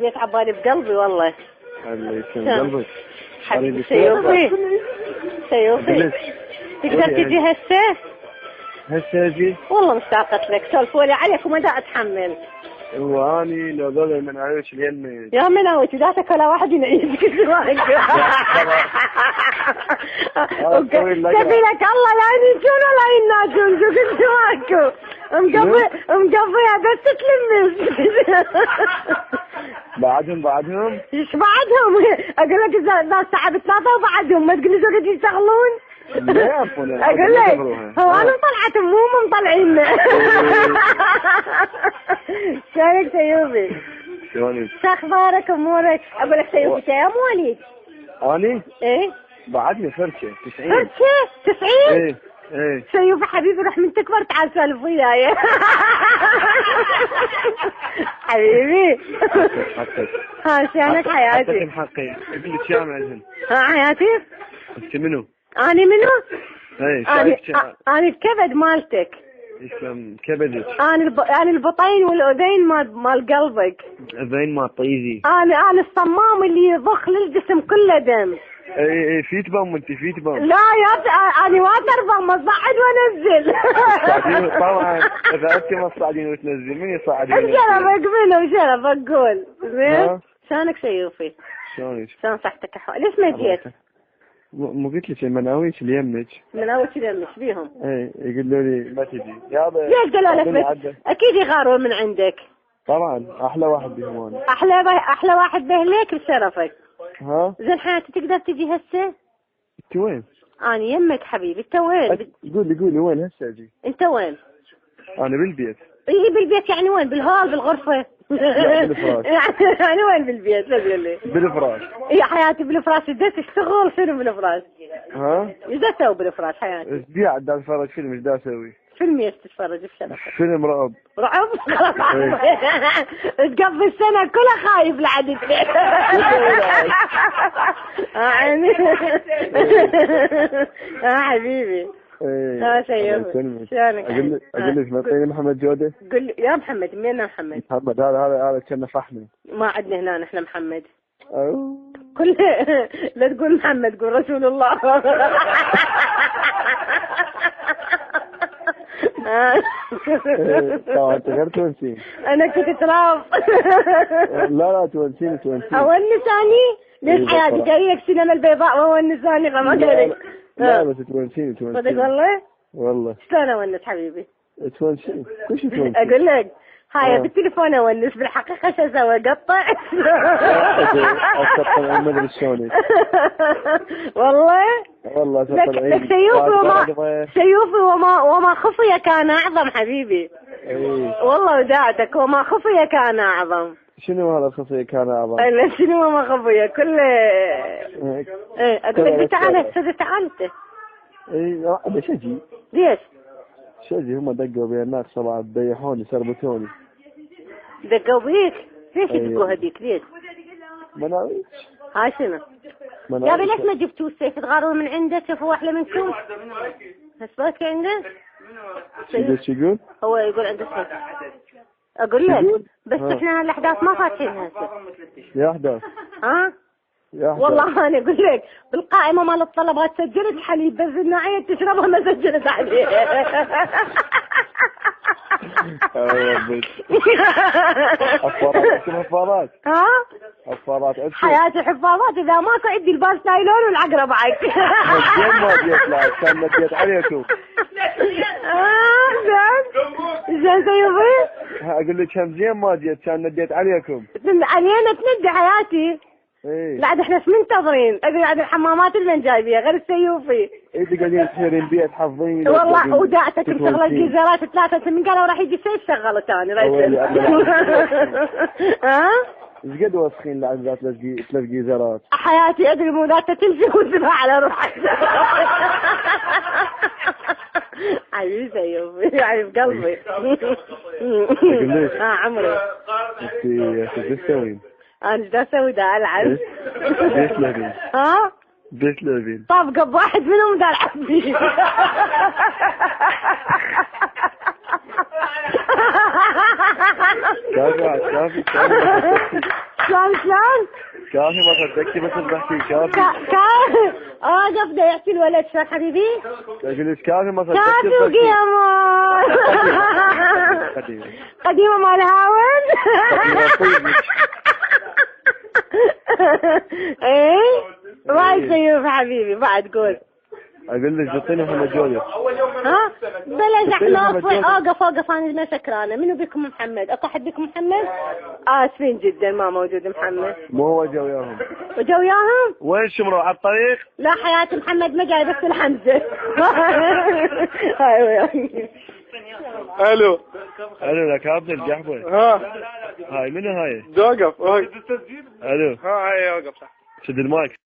جيت عبالي بقلبي والله. اللي يسلم قلبك حبيبي سيوفي تقدر تجي هسه؟ هسه اجي؟ والله مشتاقة لك، سولفولي عليك وما دا اتحمل. واني لو ذول المنعوش اليمي يا مناوي ذاتك ولا واحد ينعيش كذبك. تبي لك الله لا ينجون ولا يناجون، شو كنت ماكو مقضيها بس تلمس. بعدهم ايش بعدهم؟ اقول لك اذا الساعة ب3 وبعدهم ما تقولي شو قاعد يشتغلون. لا اقول لك هو انا طلعت مو مطلعين. شلونك سيوفي؟ شلونك؟ شو اخبارك امورك؟ اقول لك سيوفي انت يا مواليد؟ اني؟ ايه بعدني فرشة 90. فرشة 90؟ ايه سيوفي حبيبي روح من تكبر تعال سولف وياي. حبيبي ها شلونك حياتي؟ حقي ابن الشام عندهم. ها حياتي؟ انت منو؟ اني منو؟ ايه اني الكبد مالتك. يسلم كبدك. انا البطين والاذين مال قلبك. اذين مال طيزي. انا الصمام اللي يضخ للجسم كله دم. اي في تبم وانت في تبم. لا يا انا ما تربم اصعد وانزل. طبعا اذا انت ما تصعدين وتنزلين من يصعد؟ شرفك منو شرفك قول. زين شلونك سيوفي؟ شلونك؟ شلون صحتك احوال؟ ليش ما جيت؟ مو قلت لك المناويش اللي يمك. مناويش اللي يمك بيهم؟ اي يقولوا لي ما تجي يابا. ليش قالوا لك؟ اكيد يغارون من عندك. طبعا احلى واحد بهم انا. احلى واحد بهليك بشرفك. ها زين حياتي تقدر تجي هسه؟ انت وين؟ انا يمك حبيبي. انت وين؟ قولي وين هسه اجي؟ انت وين؟ انا بالبيت. اي بالبيت يعني وين؟ بالهول بالغرفة؟ لا بالفراش. يعني وين بالبيت؟ لا تقول لي. بالفراش. يا حياتي بالفراش اذا تشتغل شنو بالفراش؟ ها؟ اذا تسوي بالفراش حياتي؟ ايش قاعد دا اتفرج فيلم ايش دا اسوي؟ فيلم ايش تتفرج بشرفك؟ فيلم رعب. رعب؟ تقضي السنة كلها خايف لعدك. عيني. حبيبي. ها سيوفي شلونك؟ اقول لك معطيني محمد جودة؟ قل لي يا محمد. مين محمد؟ محمد هذا كنا فحمي. ما عندنا هنا نحن محمد. كل لا تقول محمد قول رسول الله. طبعا انت غير تونسي. انا كنت تراب. لا تونسيني. اونساني؟ ليش حياتي جايك سينما البيضاء واونساني فما قالك؟ لا بس تونسيني. صدق والله شلون اونس حبيبي؟ تونسيني كل شيء تونسي. اقول لك هاي بالتليفون اونس بالحقيقة شو اسوي؟ اقطع. اقطع ما ادري شلون. والله لك سيوفي وما خفي كان اعظم حبيبي. والله وداعتك وما خفي كان اعظم. شنو هذا الخفي كان اعظم؟ لا شنو ما خفي كله. ايه اقول لك تعال انت. اي ليش اجي؟ ليش؟ شجي هم دقوا بي هناك صراحة ضيحوني سربتوني. دقوا بيك؟ ليش يدقوا هذيك ليش؟ مناويش. هاي شنو؟ يا ليش ما جبتوا السيف تغارون من عنده شوفوا احلى منكم؟ هسباك عنده؟ شو يقول؟ هو يقول عنده سيف. اقول لك بس احنا الاحداث ما فاتحين هسه. يا احداث؟ ها؟ والله انا اقول لك بالقائمه مال الطلبات سجلت حليب بس النوعيه تشربها ما سجلت عليه. حفاظات. ها؟ حفاظات حياتي حفاظات اذا ماكو عندي الباس نايلون والعقرب معك. زين ما جيت كان مديت عليكم. زين سيوفي؟ اقول لك كم زين ما جيت كان نديت عليكم. علينا تندي حياتي. ايه لا احنا ايش منتظرين؟ اقعد الحمامات اللي جايبيها غير السيوفي. انت قاعدين تحيرين البيت حافظين. والله ودعتك مشغله الجزيرات 3 من قالوا راح يجي سيف شغله ثاني. ها؟ ايش قد وسخين لعند 3 جزيرات؟ حياتي ادري مو ذات تلفي وتذبح على روحك. حبيبي سيوفي حبيب قلبي. عمري. انت ايش تسوين؟ انا ايش اسوي؟ دا العب. ليش لعبين؟ ها؟ ليش لعبين؟ طابقه بواحد منهم دا العب فيه. كافي. كافي ما صدقتي بس بحكي كافي. اوقف ده يحكي الولد شو حبيبي؟ اقول لك كافي ما صدقتي كافي وقيامة قديمة مال هاون. ايه وايد سيوف حبيبي بعد قول. اقول لك زطيني محمد جوزيف. ها بلا زحمة. اوقف انا ما سكرانة. منو بكم محمد؟ اكو حد بكم محمد؟ اسفين جدا ما موجود محمد. مو هو جو وياهم. وجو وياهم؟ وين شمروا على الطريق؟ لا حياة محمد ما جاي بس الحمزة. الو لك عبد الجحبة. هاي منو هاي؟ دوقف هاي. الو هاي اوقف. شد المايك.